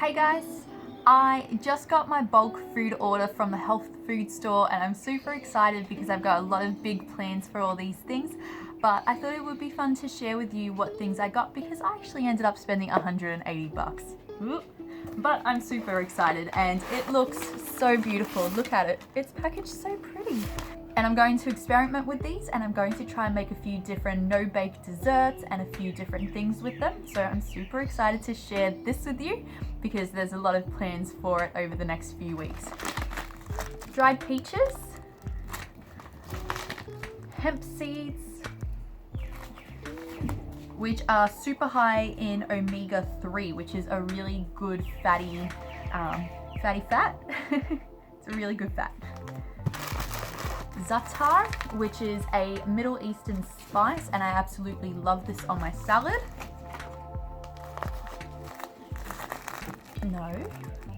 Hey guys, I just got my bulk food order from the health food store and I'm super excited because I've got a lot of big plans for all these things, but I thought it would be fun to share with you what things I got because I actually ended up spending 180 bucks. But I'm super excited and it looks so beautiful. Look at it, it's packaged so pretty. And I'm going to experiment with these and I'm going to try and make a few different no-bake desserts and a few different things with them. So I'm super excited to share this with you because there's a lot of plans for it over the next few weeks. Dried peaches, hemp seeds, which are super high in omega-3, which is a really good fatty fat. It's a really good fat. Za'atar, which is a Middle Eastern spice, and I absolutely love this on my salad.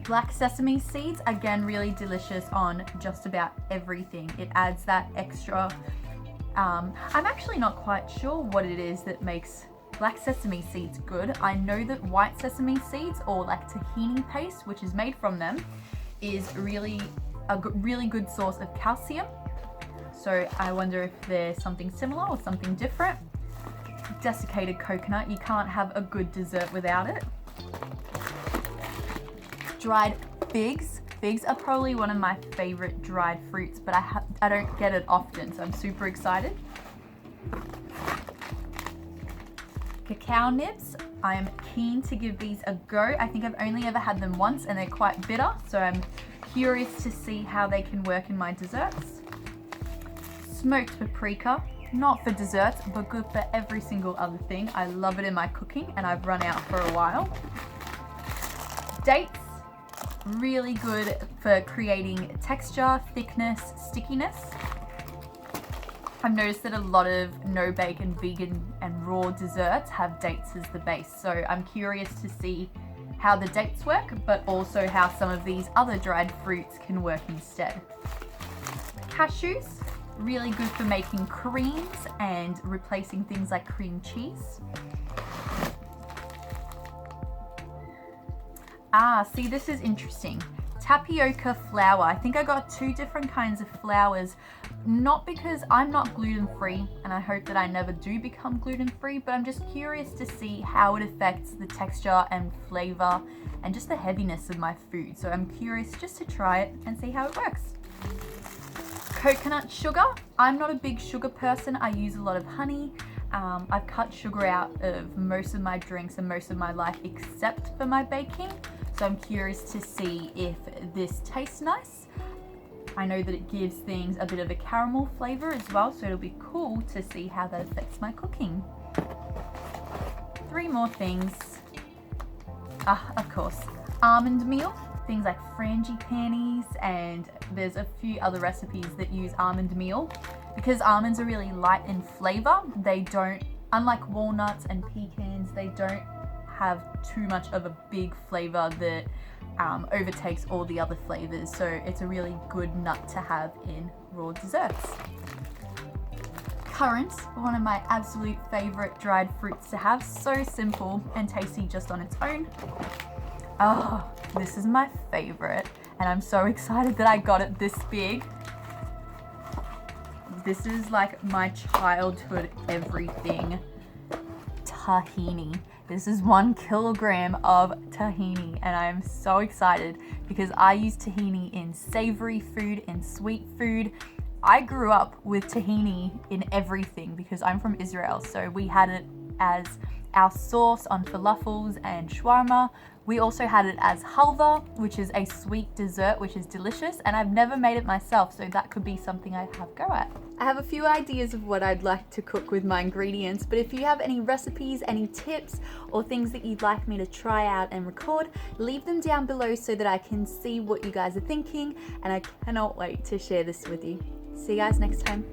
Black sesame seeds, again really delicious on just about everything. It adds that extra, I'm actually not quite sure what it is that makes black sesame seeds good. I know that white sesame seeds or like tahini paste, which is made from them, is really a really good source of calcium. So I wonder if there's something similar or something different. Desiccated coconut, you can't have a good dessert without it. Dried figs. Figs are probably one of my favorite dried fruits, but I don't get it often, so I'm super excited. Cacao nibs, I am keen to give these a go. I think I've only ever had them once and they're quite bitter, so I'm curious to see how they can work in my desserts. Smoked paprika, not for desserts, but good for every single other thing. I love it in my cooking and I've run out for a while. Dates, really good for creating texture, thickness, stickiness. I've noticed that a lot of no-bake and vegan and raw desserts have dates as the base, so I'm curious to see how the dates work, but also how some of these other dried fruits can work instead. Cashews, really good for making creams and replacing things like cream cheese. See, this is interesting. Tapioca flour. I think I got two different kinds of flours, not because I'm not gluten-free, and I hope that I never do become gluten-free, but I'm just curious to see how it affects the texture and flavor and just the heaviness of my food. So I'm curious just to try it and see how it works. Coconut sugar. I'm not a big sugar person. I use a lot of honey. I've cut sugar out of most of my drinks and most of my life except for my baking. So I'm curious to see if this tastes nice. I know that it gives things a bit of a caramel flavor as well, so it'll be cool to see how that affects my cooking. 3 more things. Of course, almond meal. Things like frangipanis, and there's a few other recipes that use almond meal. Because almonds are really light in flavor, they don't, unlike walnuts and pecans, they don't have too much of a big flavor that overtakes all the other flavors. So it's a really good nut to have in raw desserts. Currants, one of my absolute favorite dried fruits to have. So simple and tasty just on its own. Oh, this is my favorite, and I'm so excited that I got it this big. This is like my childhood everything. Tahini. This is 1 kilogram of tahini, and I am so excited because I use tahini in savory food, in sweet food. I grew up with tahini in everything because I'm from Israel, so we had it as our sauce on falafels and shawarma. We also had it as halva, which is a sweet dessert, which is delicious, and I've never made it myself, so that could be something I'd have a go at. I have a few ideas of what I'd like to cook with my ingredients, but if you have any recipes, any tips, or things that you'd like me to try out and record, leave them down below so that I can see what you guys are thinking, and I cannot wait to share this with you. See you guys next time.